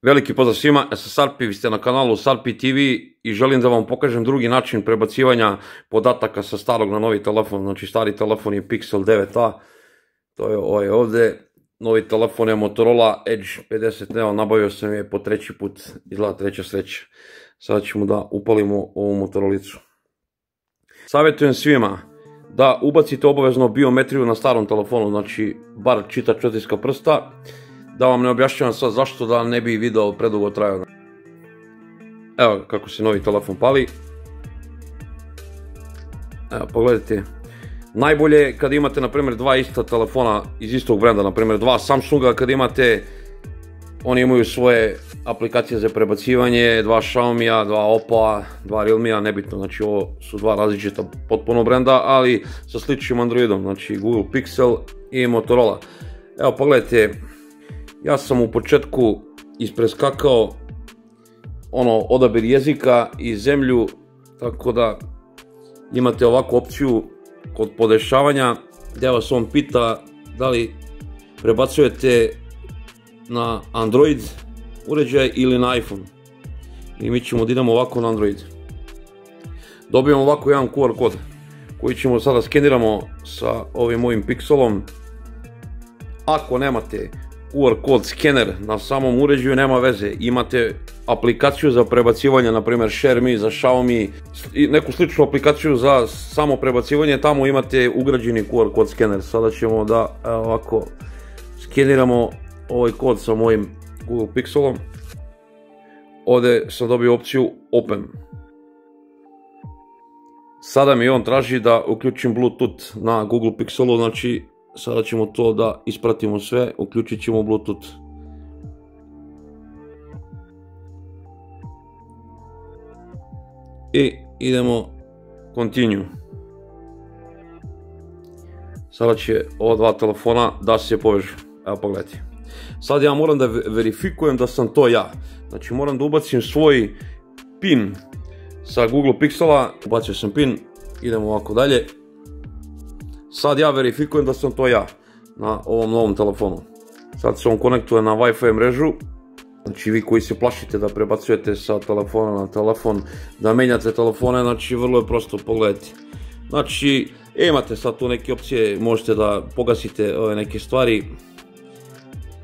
Veliki pozdrav svima, ja sam Sarpi, vi ste na kanalu Sarpi TV i želim da vam pokažem drugi način prebacivanja podataka sa starog na novi telefon. Znači stari telefon je Pixel 9a, to je ovaj ovdje, novi telefon je Motorola Edge 50 Neo, nabavio sam je po treći put, izgleda treća sreća. Sada ćemo da upalimo ovu Motorolicu. Savjetujem svima da ubacite obavezno biometriju na starom telefonu, znači bar čitač otiska prsta. Da vam ne objašnjavam sad zašto, da ne bi video predugo trajao. Evo kako se novi telefon pali. Evo pogledajte. Najbolje je kad imate na primjer dva ista telefona iz istog brenda, na primjer dva Samsunga, kad imate, oni imaju svoje aplikacije za prebacivanje, dva Xiaomija, dva Oppa, dva Realmija, nebitno, znači ovo su dva različita potpuno brenda, ali sa sličnim Androidom, znači Google Pixel i Motorola. Evo pogledajte. Ja sam u početku ispreskakao odabir jezika i zemlju, tako da imate ovakvu opciju kod podešavanja gdje vas on pita da li prebacujete na Android uređaj ili na iPhone. I mi ćemo da idemo ovako na Android. Dobijemo ovako jedan QR kod koji ćemo sada skeniramo sa ovim mojim Pixelom. Ako nemate QR kod skener na samom uređaju, nema veze, imate aplikaciju za prebacivanje, na primjer ShareMe za Xiaomi, neku sličnu aplikaciju za samo prebacivanje, tamo imate ugrađeni QR kod skener. Sada ćemo da ovako skeniramo ovaj kod sa mojim Google Pixelom. Ovdje sam dobio opciju Open. Sada mi on traži da uključim Bluetooth na Google Pixelu, znači sada ćemo to da ispratimo sve, uključit ćemo Bluetooth. I idemo Continue. Sada će ova dva telefona da se povežu. Evo pogledajte. Sad ja moram da verifikujem da sam to ja. Znači moram da ubacim svoj PIN sa Google Pixela. Ubacio sam PIN, idemo ovako dalje. Sad ja verifikujem da sam to ja na ovom novom telefonu. Sad se on konektuje na Wi-Fi mrežu. Znači vi koji se plašite da prebacujete sa telefona na telefon, da menjate telefone, znači vrlo je prosto, pogledajte. Znači imate sad tu neke opcije, možete da pogasite ove neke stvari.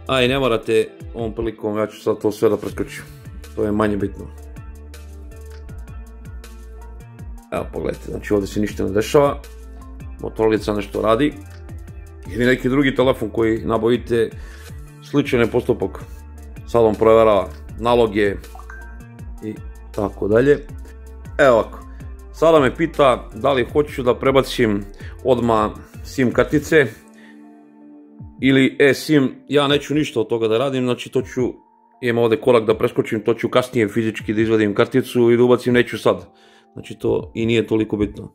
A i ne morate ovom prilikom, ja ću sad to sve da preskočim. To je manje bitno. Evo pogledajte, znači ovdje se ništa ne dešava. Motorolica nešto radi. Ili neki drugi telefon koji nabavite, sličan je postupak. Sad on provjerava naloge i tako dalje. Evo ovako. Sada me pita da li hoću da prebacim odmah SIM kartice ili eSIM. Ja neću ništa od toga da radim, znači to ću, imam ovdje korak da preskočim, to ću kasnije fizički da izvadim karticu i da ubacim, neću sad. Znači to i nije toliko bitno.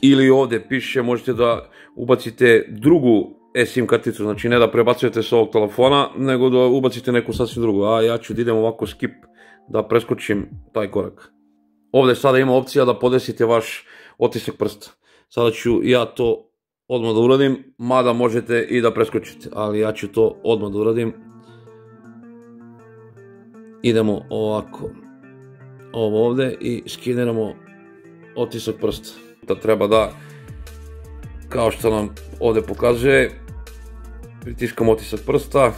Ili ovdje piše možete da ubacite drugu eSIM karticu, znači ne da prebacujete s ovog telefona, nego da ubacite neku sasvim drugu. A ja ću da idem ovako skip, da preskočim taj korak. Ovdje sada ima opcija da podesite vaš otisak prsta. Sada ću ja to odmah da uradim, mada možete i da preskočite, ali ja ću to odmah da uradim. Idemo ovako, ovo ovdje i skeniramo otisak prsta. Da treba da, kao što nam ovdje pokazuje, pritiskamo otisak prsta,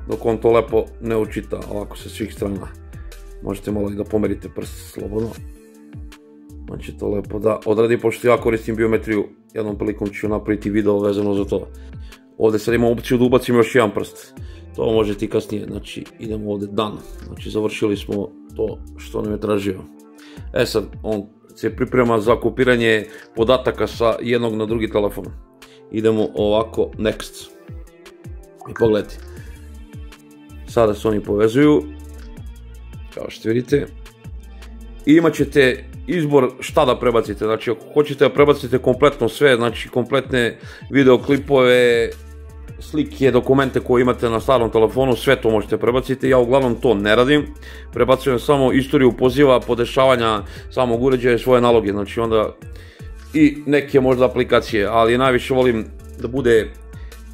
dok on to lepo ne učita, ovako sa svih strana. Možete malo i da pomerite prst slobodno. Znači to lepo da odradi, pošto ja koristim biometriju, jednom prilikom ću napraviti video vezano za to. Ovdje sad imam opciju da ubacim još jedan prst, to možete i kasnije, znači idemo ovdje done, znači završili smo to što nam je tražio. E sad, on se priprema za kopiranje podataka sa jednog na drugi telefon. Idemo ovako next. I pogledajte. Sada se oni povezuju. Kao što vidite. I imat ćete izbor šta da prebacite. Znači ako hoćete da prebacite kompletno sve, znači kompletne videoklipove, slike, dokumente koje imate na starom telefonu, sve to možete prebaciti. Ja uglavnom to ne radim, prebacujem samo istoriju poziva, podešavanja samog uređaja i svoje naloge, znači onda i neke možda aplikacije, ali najviše volim da bude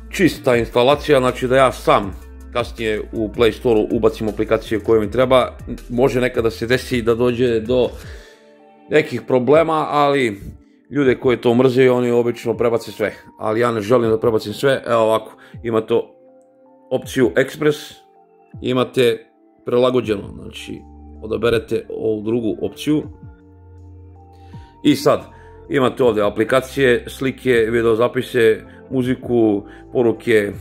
čista instalacija, znači da ja sam kasnije u Play Store ubacim aplikacije koje mi treba. Može nekada se desi da dođe do nekih problema, ali ljude koji to mrze, oni obično prebace sve. Ali ja ne želim da prebacim sve. Evo ovako, imate opciju Express, imate prilagođeno, znači odaberete ovu drugu opciju i sad imate ovdje aplikacije, slike, videozapise, muziku, poruke,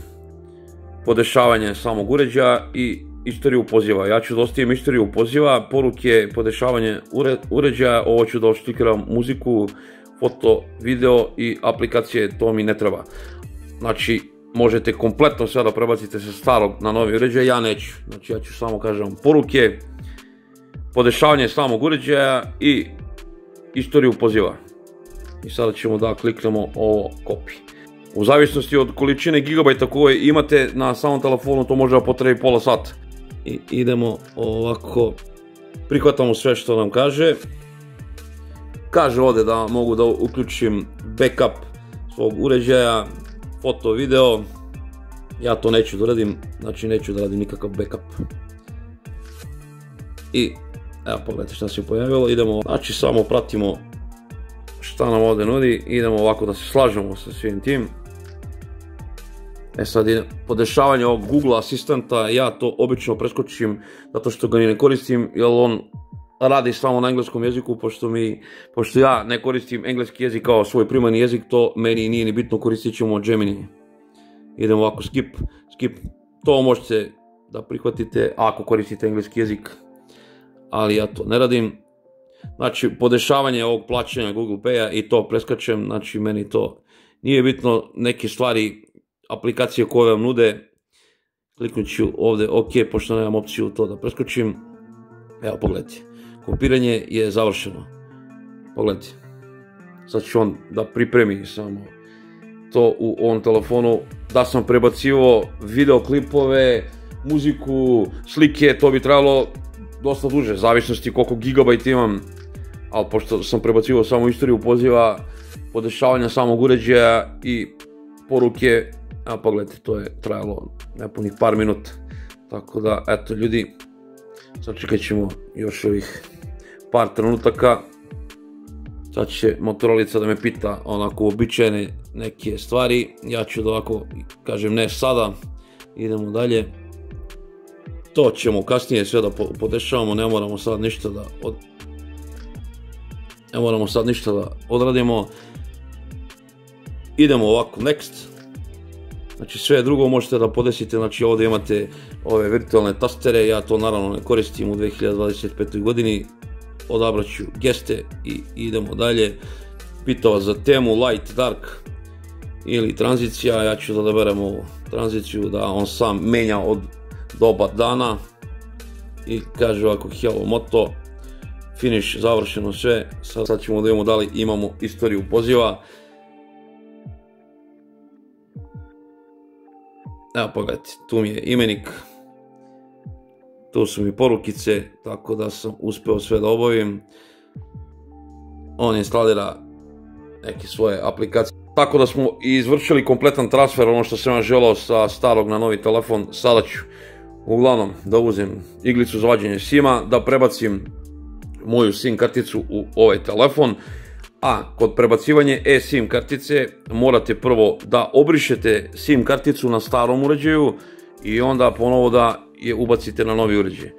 podešavanje samog uređaja i istoriju poziva. Ja ću da ostavim istoriju poziva, poruke, podešavanje uređaja, ovo ću da oštikram muziku, foto, video i aplikacije, to mi ne treba. Znači, možete kompletno sve da prebacite sa starog na novi uređaj, ja neću. Znači, ja ću samo kažem poruke, podešavanje samog uređaja i istoriju poziva. I sada ćemo da kliknemo ovo copy. U zavisnosti od količine gigabajta koje imate na samom telefonu, to može da potrebi pola sata. I idemo ovako, prihvatamo sve što nam kaže. Kaže ovdje da mogu da uključim backup svog uređaja, foto, video. Ja to neću da radim, znači neću da radim nikakav backup. I evo, pogledajte šta se pojavilo, idemo, znači samo pratimo šta nam ovdje nudi, idemo ovako da se slažemo sa svim tim. Sad podešavanje ovog Google asistenta, ja to obično preskočim zato što ga ni ne koristim, jer on radi samo na engleskom jeziku, pošto ja ne koristim engleski jezik kao svoj primarni jezik, to meni nije ni bitno, koristit ćemo Gemini. Idemo ovako skip, to možete da prihvatite ako koristite engleski jezik, ali ja to ne radim. Znači, podešavanje ovog plaćanja Google Pay-a i to preskačem, znači meni to nije bitno, neke stvari, aplikacije koje vam nude, kliknut ću ovdje OK, pošto nemam opciju to da preskočim. Evo, pogledajte, kopiranje je završeno, pogledajte, sad ću on da pripremi samo to u ovom telefonu, da sam prebacivo videoklipove, muziku, slike, to bi trebalo dosta duže, zavisnosti koliko gigabajt imam, ali pošto sam prebacivo samo istoriju poziva, podešavanja samog uređaja i poruke, evo pogledajte, to je trajalo nepunih par minuta, tako da eto ljudi, sad čekat ćemo još ovih par trenutaka, sad će Motorolica da me pita onako uobičajene neke stvari, ja ću da ovako kažem ne sada, idemo dalje. To ćemo kasnije sve da podešavamo, ne moramo sad ništa da odradimo. Idemo ovako, next. Znači sve drugo možete da podesite, znači ovdje imate ove virtualne tastere, ja to naravno ne koristim u 2025. godini. Odabrat ću geste i idemo dalje. Pita vas za temu, light, dark ili tranzicija, ja ću da odaberem ovu tranziciju da on sam menja od doba dana i kaže ovako hello moto, finish, završeno sve. Sad ćemo da vidimo da li imamo istoriju poziva. Evo pogledajte, tu mi je imenik, tu su mi porukice, tako da sam uspeo sve da obavim. On instalira neke svoje aplikacije. Tako da smo izvršili kompletan transfer, ono što sam ja želeo sa starog na novi telefon. Sada ću uglavnom da uzem iglicu za vađenje SIM-a, da prebacim moju SIM karticu u ovaj telefon. A kod prebacivanja eSIM kartice morate prvo da obrišete SIM karticu na starom uređaju i onda ponovo da je ubacite na novi uređaj.